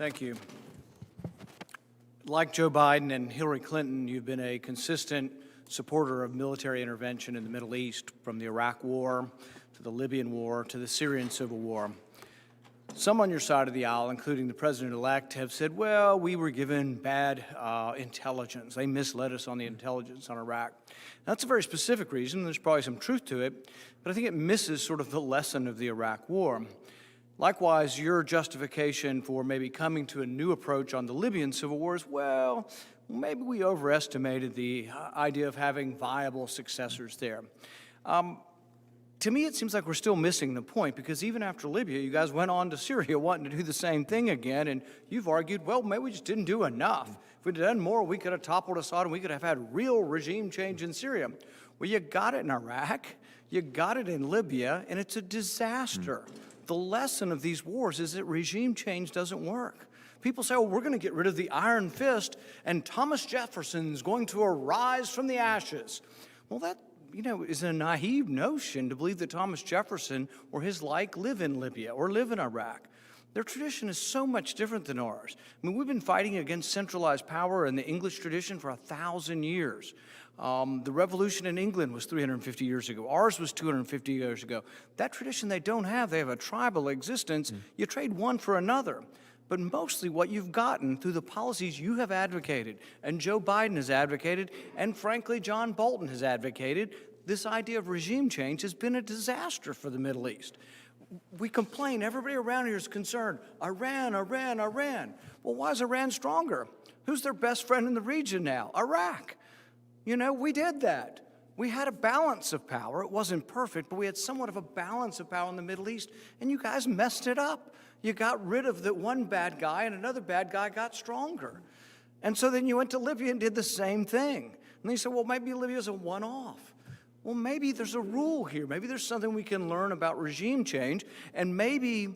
Thank you. Like Joe Biden and Hillary Clinton, you've been a consistent supporter of military intervention in the Middle East, from the Iraq War to the Libyan War to the Syrian Civil War. Some on your side of the aisle, including the president-elect, have said, well, we were given bad intelligence. They misled us on the intelligence on Iraq. That's a very specific reason. There's probably some truth to it, but I think it misses sort of the lesson of the Iraq War. Likewise, your justification for maybe coming to a new approach on the Libyan civil war is, well, maybe we overestimated the idea of having viable successors there. To me, it seems like we're still missing the point, because even after Libya, you guys went on to Syria wanting to do the same thing again, and you've argued, well, maybe we just didn't do enough. If we'd done more, we could have toppled Assad and we could have had real regime change in Syria. Well, you got it in Iraq, you got it in Libya, and it's a disaster. The lesson of these wars is that regime change doesn't work. People say, oh, we're going to get rid of the iron fist, and Thomas Jefferson's going to arise from the ashes. Well, that is a naive notion to believe that Thomas Jefferson or his like live in Libya or live in Iraq. Their tradition is so much different than ours. I mean, we've been fighting against centralized power in the English tradition for 1,000 years. The revolution in England was 350 years ago. Ours was 250 years ago. That tradition they don't have. They have a tribal existence. You trade one for another. But mostly what you've gotten through the policies you have advocated, and Joe Biden has advocated, and frankly, John Bolton has advocated, this idea of regime change has been a disaster for the Middle East. We complain, everybody around here is concerned, Iran, Iran, Iran. Well, why is Iran stronger? Who's their best friend in the region now? Iraq. We did that. We had a balance of power. It wasn't perfect, but we had somewhat of a balance of power in the Middle East, and you guys messed it up. You got rid of the one bad guy, and another bad guy got stronger. And so then you went to Libya and did the same thing. And they said, well, maybe Libya's a one-off. Well, maybe there's a rule here. Maybe there's something we can learn about regime change, and maybe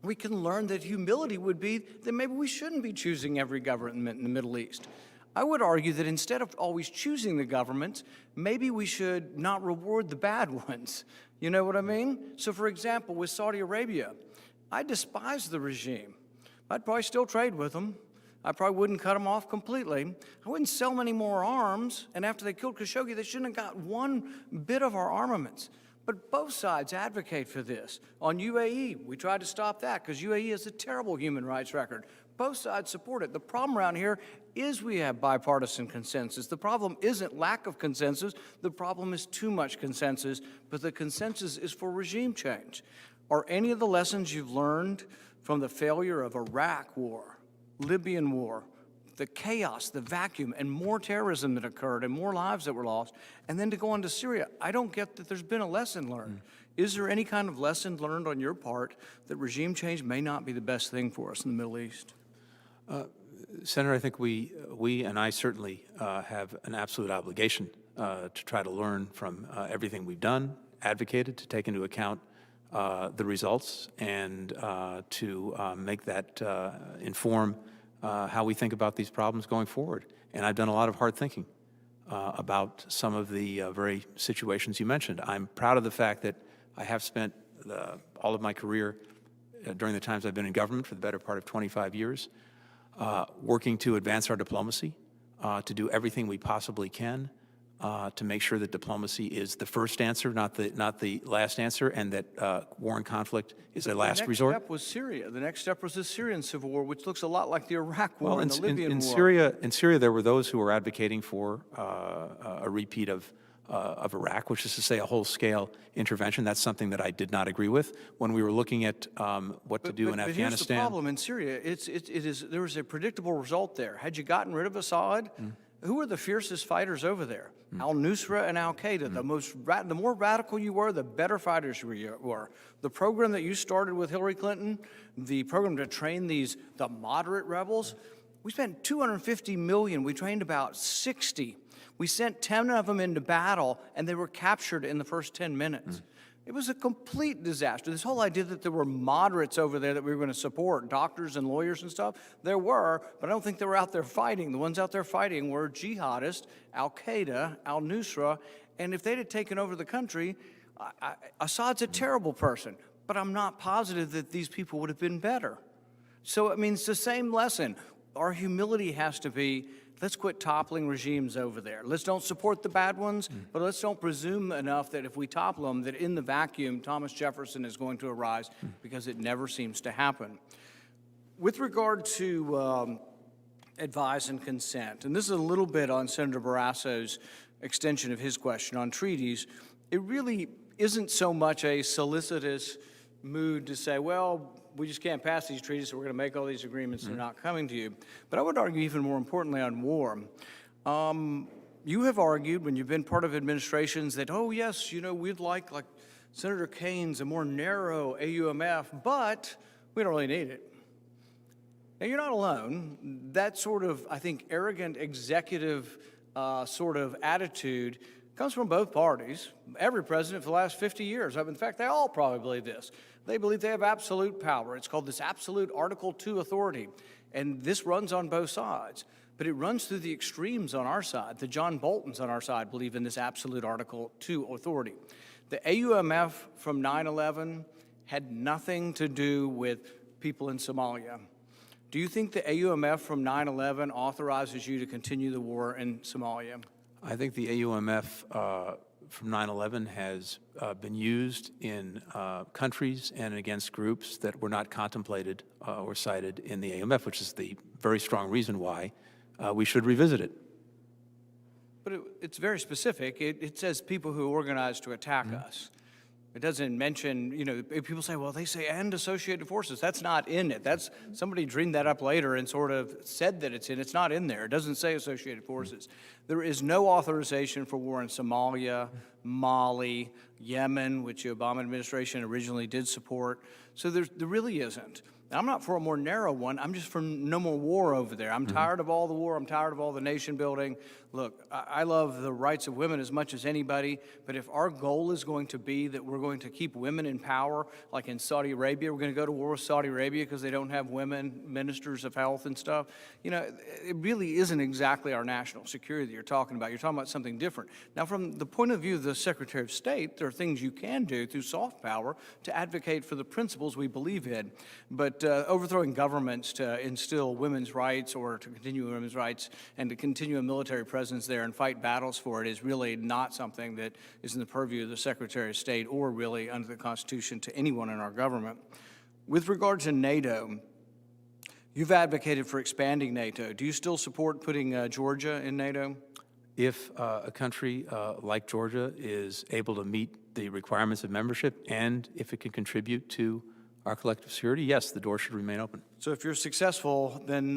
we can learn that humility would be that maybe we shouldn't be choosing every government in the Middle East. I would argue that instead of always choosing the governments, maybe we should not reward the bad ones. You know what I mean? So, for example, with Saudi Arabia, I despise the regime. I'd probably still trade with them. I probably wouldn't cut them off completely. I wouldn't sell many more arms, and after they killed Khashoggi, they shouldn't have got one bit of our armaments. But both sides advocate for this. On UAE, we tried to stop that because UAE has a terrible human rights record. Both sides support it. The problem around here is we have bipartisan consensus. The problem isn't lack of consensus. The problem is too much consensus, but the consensus is for regime change. Are any of the lessons you've learned from the failure of Iraq war, Libyan war, the chaos, the vacuum, and more terrorism that occurred and more lives that were lost, and then to go on to Syria? I don't get that there's been a lesson learned. Is there any kind of lesson learned on your part that regime change may not be the best thing for us in the Middle East? Senator, I think we and I certainly have an absolute obligation to try to learn from everything we've done, advocated, to take into account the results, and to make that inform how we think about these problems going forward. And I've done a lot of hard thinking about some of the very situations you mentioned. I'm proud of the fact that I have spent all of my career during the times I've been in government, for the better part of 25 years, working to advance our diplomacy, to do everything we possibly can to make sure that diplomacy is the first answer, not the last answer, and that war and conflict is a last resort. The next step was Syria. The next step was the Syrian civil war, which looks a lot like the Iraq war and the Libyan war. In Syria, there were those who were advocating for a repeat of Iraq, which is to say a whole-scale intervention. That's something that I did not agree with. When we were looking at what to do in Afghanistan. But here's the problem in Syria. There was a predictable result there. Had you gotten rid of Assad, who were the fiercest fighters over there? Al-Nusra and Al-Qaeda. The more radical you were, the better fighters you were. The program that you started with Hillary Clinton, the program to train the moderate rebels, we spent $250 million. We trained about 60. We sent 10 of them into battle, and they were captured in the first 10 minutes. It was a complete disaster. This whole idea that there were moderates over there that we were going to support, doctors and lawyers and stuff, there were, but I don't think they were out there fighting. The ones out there fighting were jihadists, Al-Qaeda, Al-Nusra, and if they'd have taken over the country, Assad's a terrible person, but I'm not positive that these people would have been better. So, I mean, it's the same lesson. Our humility has to be, let's quit toppling regimes over there. Let's don't support the bad ones, but let's don't presume enough that if we topple them, that in the vacuum, Thomas Jefferson is going to arise, because it never seems to happen. With regard to advise and consent, and this is a little bit on Senator Barrasso's extension of his question on treaties, it really isn't so much a solicitous mood to say, well, we just can't pass these treaties, so we're going to make all these agreements, they're not coming to you. But I would argue even more importantly on war. You have argued when you've been part of administrations that, oh yes, you know, we'd like Senator Kane's, a more narrow AUMF, but we don't really need it. And you're not alone. That sort of, I think, arrogant executive sort of attitude comes from both parties. Every president for the last 50 years. In fact, they all probably believe this. They believe they have absolute power. It's called this absolute Article 2 authority. And this runs on both sides. But it runs through the extremes on our side. The John Boltons on our side believe in this absolute Article 2 authority. The AUMF from 9/11 had nothing to do with people in Somalia. Do you think the AUMF from 9/11 authorizes you to continue the war in Somalia? I think the AUMF from 9/11 has been used in countries and against groups that were not contemplated or cited in the AUMF, which is the very strong reason why we should revisit it. But it's very specific. It says people who organized to attack us. It doesn't mention, you know, people say, well, they say and associated forces. That's not in it. That's somebody dreamed that up later and sort of said that it's in. It's not in there. It doesn't say associated forces. There is no authorization for war in Somalia, Mali, Yemen, which the Obama administration originally did support. So there really isn't. I'm not for a more narrow one. I'm just for no more war over there. I'm tired of all the war. I'm tired of all the nation building. Look, I love the rights of women as much as anybody, but if our goal is going to be that we're going to keep women in power, like in Saudi Arabia, we're going to go to war with Saudi Arabia because they don't have women ministers of health and stuff, you know, it really isn't exactly our national security that you're talking about. You're talking about something different. Now, from the point of view of the Secretary of State, there are things you can do through soft power to advocate for the principles we believe in, but overthrowing governments to instill women's rights or to continue women's rights and to continue a military presence there and fight battles for it is really not something that is in the purview of the Secretary of State or really under the Constitution to anyone in our government. With regard to NATO, you've advocated for expanding NATO. Do you still support putting Georgia in NATO? If a country like Georgia is able to meet the requirements of membership and if it can contribute to our collective security, yes, the door should remain open. So if you're successful, then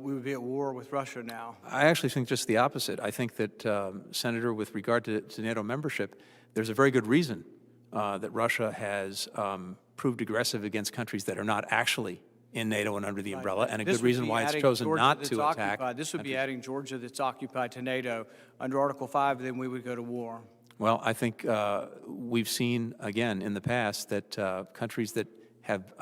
we would be at war with Russia now. I actually think just the opposite. I think that, Senator, with regard to NATO membership, there's a very good reason that Russia has proved aggressive against countries that are not actually in NATO and under the umbrella, and a good reason why it's chosen not to attack. This would be adding Georgia that's occupied to NATO under Article 5, then we would go to war. Well, I think we've seen, again, in the past that countries that have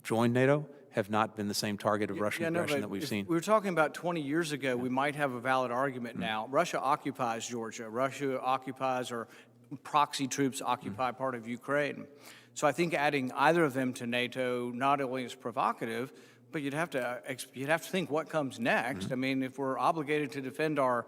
joined NATO have not been the same target of Russian aggression that we've seen. We were talking about 20 years ago, we might have a valid argument now. Russia occupies Georgia. Russia occupies, or proxy troops occupy part of Ukraine. So I think adding either of them to NATO not only is provocative, but you'd have to think what comes next. I mean, if we're obligated to defend our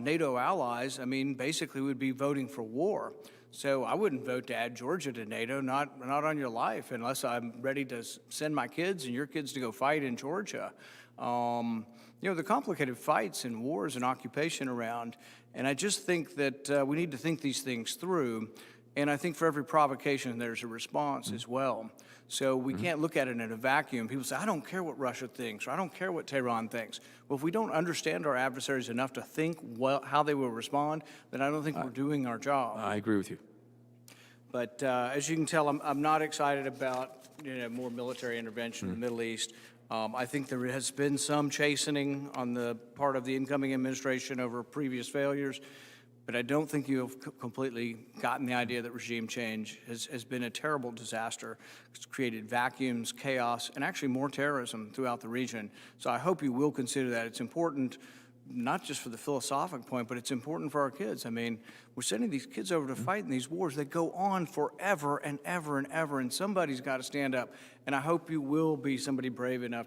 NATO allies, I mean, basically we'd be voting for war. So I wouldn't vote to add Georgia to NATO, not on your life, unless I'm ready to send my kids and your kids to go fight in Georgia. You know, the complicated fights and wars and occupation around, and I just think that we need to think these things through. And I think for every provocation, there's a response as well. So we can't look at it in a vacuum. People say, I don't care what Russia thinks, or I don't care what Tehran thinks. Well, if we don't understand our adversaries enough to think how they will respond, then I don't think we're doing our job. I agree with you. But as you can tell, I'm not excited about more military intervention in the Middle East. I think there has been some chastening on the part of the incoming administration over previous failures. But I don't think you have completely gotten the idea that regime change has been a terrible disaster. It's created vacuums, chaos, and actually more terrorism throughout the region. So I hope you will consider that. It's important not just for the philosophic point, but it's important for our kids. I mean, we're sending these kids over to fight in these wars that go on forever and ever and ever, and somebody's got to stand up. And I hope you will be somebody brave enough to